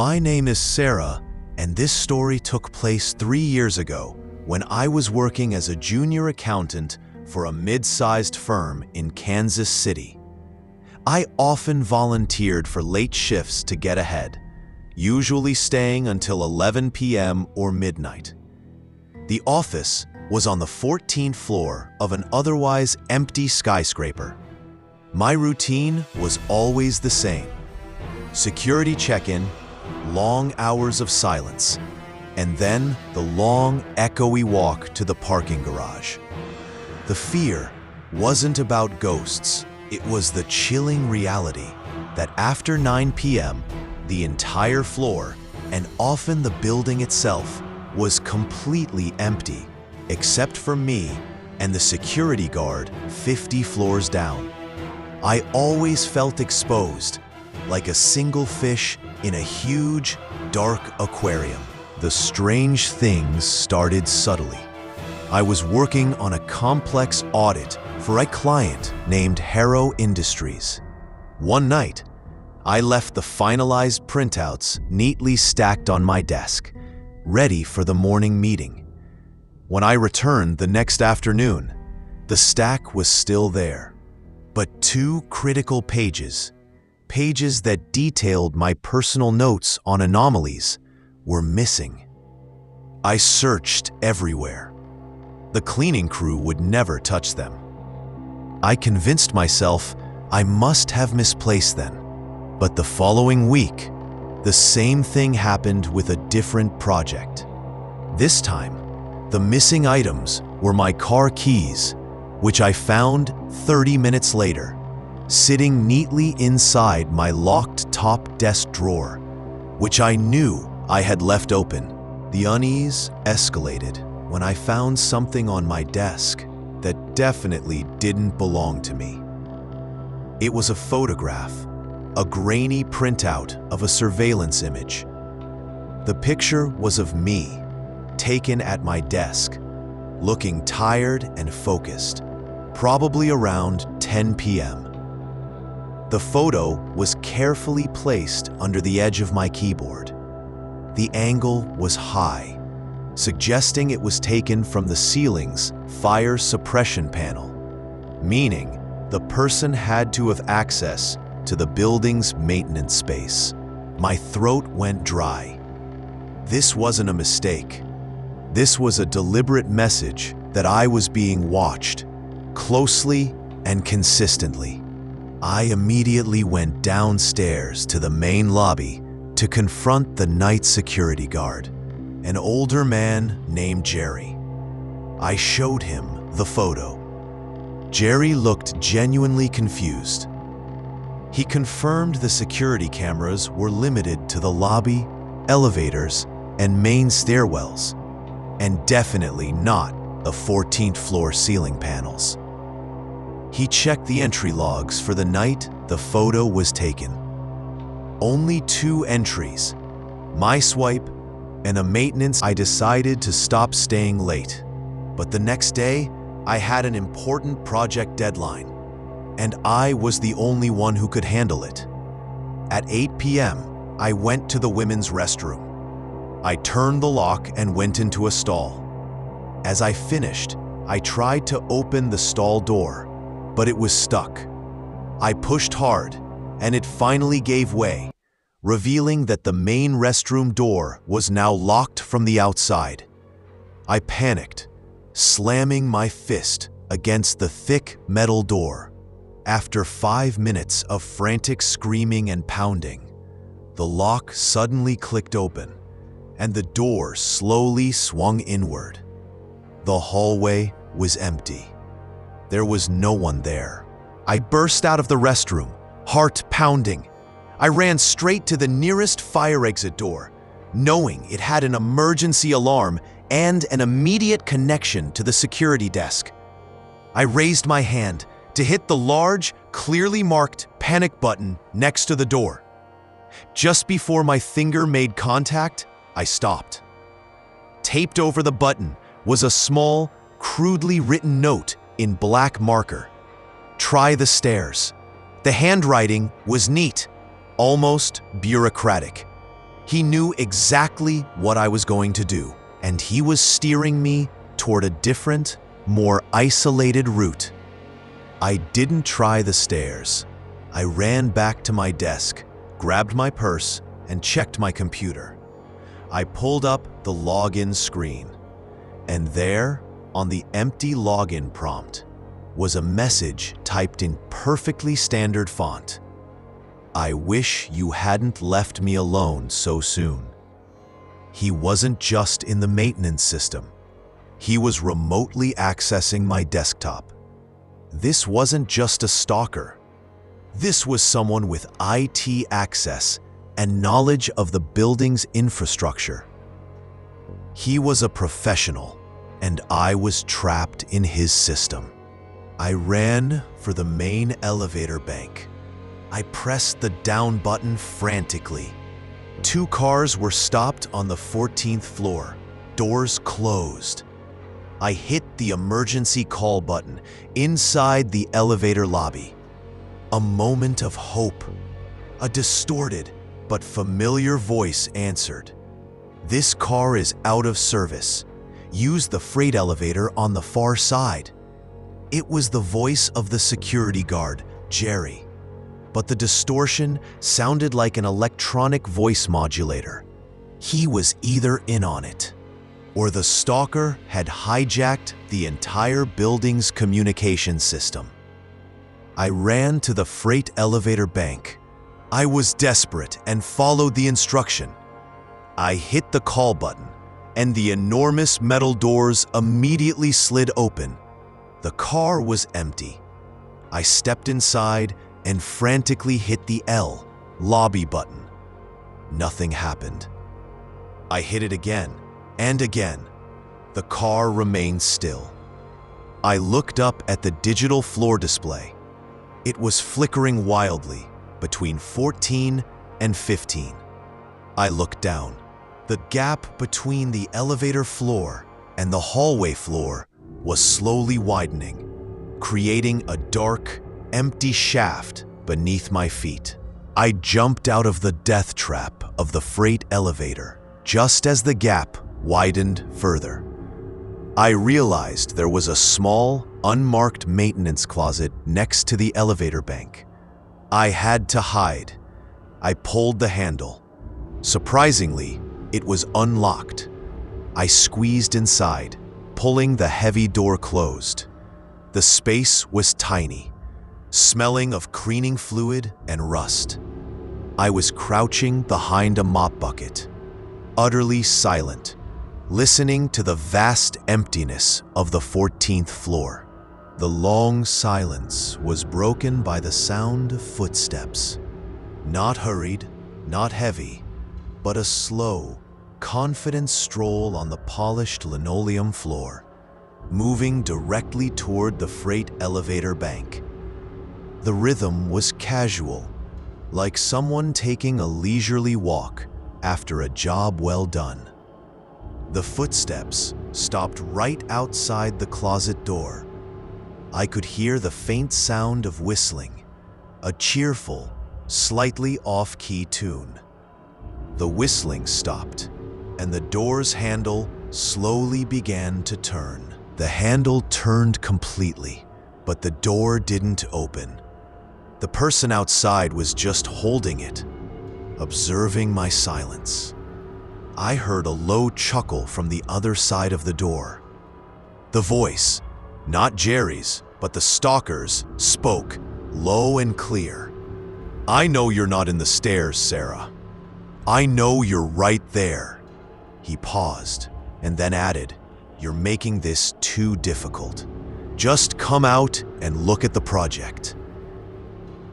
My name is Sarah, and this story took place 3 years ago when I was working as a junior accountant for a mid-sized firm in Kansas City. I often volunteered for late shifts to get ahead, usually staying until 11 p.m. or midnight. The office was on the 14th floor of an otherwise empty skyscraper. My routine was always the same: security check-in, long hours of silence, and then the long, echoey walk to the parking garage. The fear wasn't about ghosts. It was the chilling reality that after 9 p.m., the entire floor, and often the building itself, was completely empty, except for me and the security guard 50 floors down. I always felt exposed, like a single fish in a huge, dark aquarium. The strange things started subtly. I was working on a complex audit for a client named Harrow Industries. One night, I left the finalized printouts neatly stacked on my desk, ready for the morning meeting. When I returned the next afternoon, the stack was still there, but 2 critical pages that detailed my personal notes on anomalies, were missing. I searched everywhere. The cleaning crew would never touch them. I convinced myself I must have misplaced them. But the following week, the same thing happened with a different project. This time, the missing items were my car keys, which I found 30 minutes later, sitting neatly inside my locked top desk drawer, which I knew I had left open. The unease escalated when I found something on my desk that definitely didn't belong to me. It was a photograph, a grainy printout of a surveillance image. The picture was of me, taken at my desk, looking tired and focused, probably around 10 p.m. The photo was carefully placed under the edge of my keyboard. The angle was high, suggesting it was taken from the ceiling's fire suppression panel, meaning the person had to have access to the building's maintenance space. My throat went dry. This wasn't a mistake. This was a deliberate message that I was being watched, closely and consistently. I immediately went downstairs to the main lobby to confront the night security guard, an older man named Jerry. I showed him the photo. Jerry looked genuinely confused. He confirmed the security cameras were limited to the lobby, elevators, and main stairwells, and definitely not the 14th floor ceiling panels. He checked the entry logs for the night the photo was taken. Only 2 entries, my swipe and a maintenance. I decided to stop staying late, but the next day I had an important project deadline, and I was the only one who could handle it. At 8 p.m., I went to the women's restroom. I turned the lock and went into a stall. As I finished, I tried to open the stall door, but it was stuck. I pushed hard, and it finally gave way, revealing that the main restroom door was now locked from the outside. I panicked, slamming my fist against the thick metal door. After 5 minutes of frantic screaming and pounding, the lock suddenly clicked open, and the door slowly swung inward. The hallway was empty. There was no one there. I burst out of the restroom, heart pounding. I ran straight to the nearest fire exit door, knowing it had an emergency alarm and an immediate connection to the security desk. I raised my hand to hit the large, clearly marked panic button next to the door. Just before my finger made contact, I stopped. Taped over the button was a small, crudely written note in black marker. Try the stairs. The handwriting was neat, almost bureaucratic. He knew exactly what I was going to do, and he was steering me toward a different, more isolated route. I didn't try the stairs. I ran back to my desk, grabbed my purse, and checked my computer. I pulled up the login screen, and there, on the empty login prompt, was a message typed in perfectly standard font. "I wish you hadn't left me alone so soon." He wasn't just in the maintenance system. He was remotely accessing my desktop. This wasn't just a stalker. This was someone with IT access and knowledge of the building's infrastructure. He was a professional, and I was trapped in his system. I ran for the main elevator bank. I pressed the down button frantically. 2 cars were stopped on the 14th floor, doors closed. I hit the emergency call button inside the elevator lobby. A moment of hope. A distorted but familiar voice answered. "This car is out of service. Use the freight elevator on the far side." It was the voice of the security guard, Jerry. But the distortion sounded like an electronic voice modulator. He was either in on it, or the stalker had hijacked the entire building's communication system. I ran to the freight elevator bank. I was desperate and followed the instruction. I hit the call button, and the enormous metal doors immediately slid open. The car was empty. I stepped inside and frantically hit the lobby button. Nothing happened. I hit it again and again. The car remained still. I looked up at the digital floor display. It was flickering wildly between 14 and 15. I looked down. The gap between the elevator floor and the hallway floor was slowly widening, creating a dark, empty shaft beneath my feet. I jumped out of the death trap of the freight elevator just as the gap widened further. I realized there was a small, unmarked maintenance closet next to the elevator bank. I had to hide. I pulled the handle. Surprisingly, it was unlocked. I squeezed inside, pulling the heavy door closed. The space was tiny, smelling of cleaning fluid and rust. I was crouching behind a mop bucket, utterly silent, listening to the vast emptiness of the 14th floor. The long silence was broken by the sound of footsteps. Not hurried, not heavy, but a slow, confident stroll on the polished linoleum floor, moving directly toward the freight elevator bank. The rhythm was casual, like someone taking a leisurely walk after a job well done. The footsteps stopped right outside the closet door. I could hear the faint sound of whistling, a cheerful, slightly off-key tune. The whistling stopped, and the door's handle slowly began to turn. The handle turned completely, but the door didn't open. The person outside was just holding it, observing my silence. I heard a low chuckle from the other side of the door. The voice, not Jerry's, but the stalker's, spoke low and clear. "I know you're not in the stairs, Sarah. I know you're right there." He paused and then added, "You're making this too difficult. Just come out and look at the project."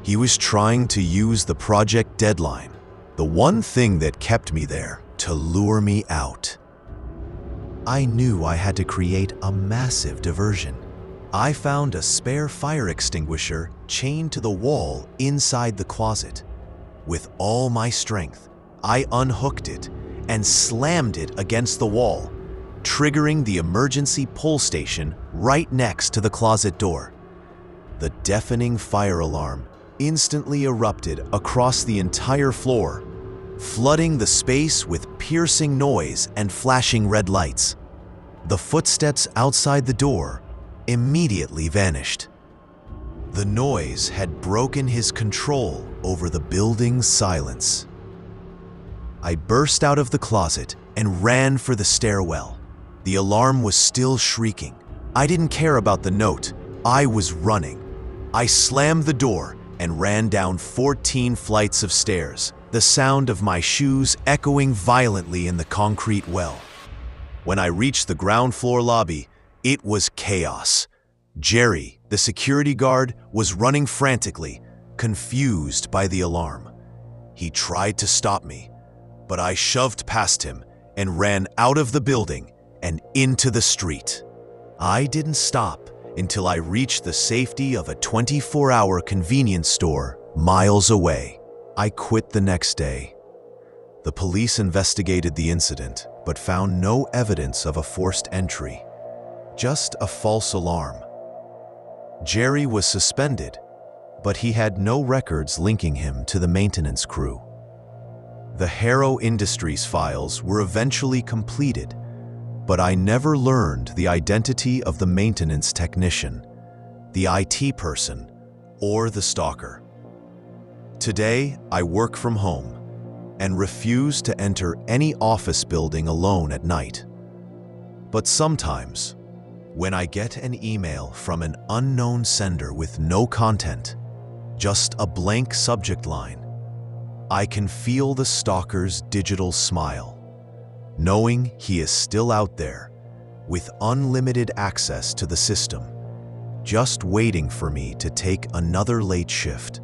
He was trying to use the project deadline, the one thing that kept me there, to lure me out. I knew I had to create a massive diversion. I found a spare fire extinguisher chained to the wall inside the closet. With all my strength, I unhooked it and slammed it against the wall, triggering the emergency pull station right next to the closet door. The deafening fire alarm instantly erupted across the entire floor, flooding the space with piercing noise and flashing red lights. The footsteps outside the door immediately vanished. The noise had broken his control over the building's silence. I burst out of the closet and ran for the stairwell. The alarm was still shrieking. I didn't care about the note. I was running. I slammed the door and ran down 14 flights of stairs, the sound of my shoes echoing violently in the concrete well. When I reached the ground floor lobby, it was chaos. Jerry, the security guard, was running frantically, confused by the alarm. He tried to stop me, but I shoved past him and ran out of the building and into the street. I didn't stop until I reached the safety of a 24-hour convenience store miles away. I quit the next day. The police investigated the incident, but found no evidence of a forced entry, just a false alarm. Jerry was suspended, but he had no records linking him to the maintenance crew. The Harrow Industries files were eventually completed, but I never learned the identity of the maintenance technician, the IT person, or the stalker. Today, I work from home and refuse to enter any office building alone at night. But sometimes, when I get an email from an unknown sender with no content, just a blank subject line, I can feel the stalker's digital smile, knowing he is still out there with unlimited access to the system, just waiting for me to take another late shift.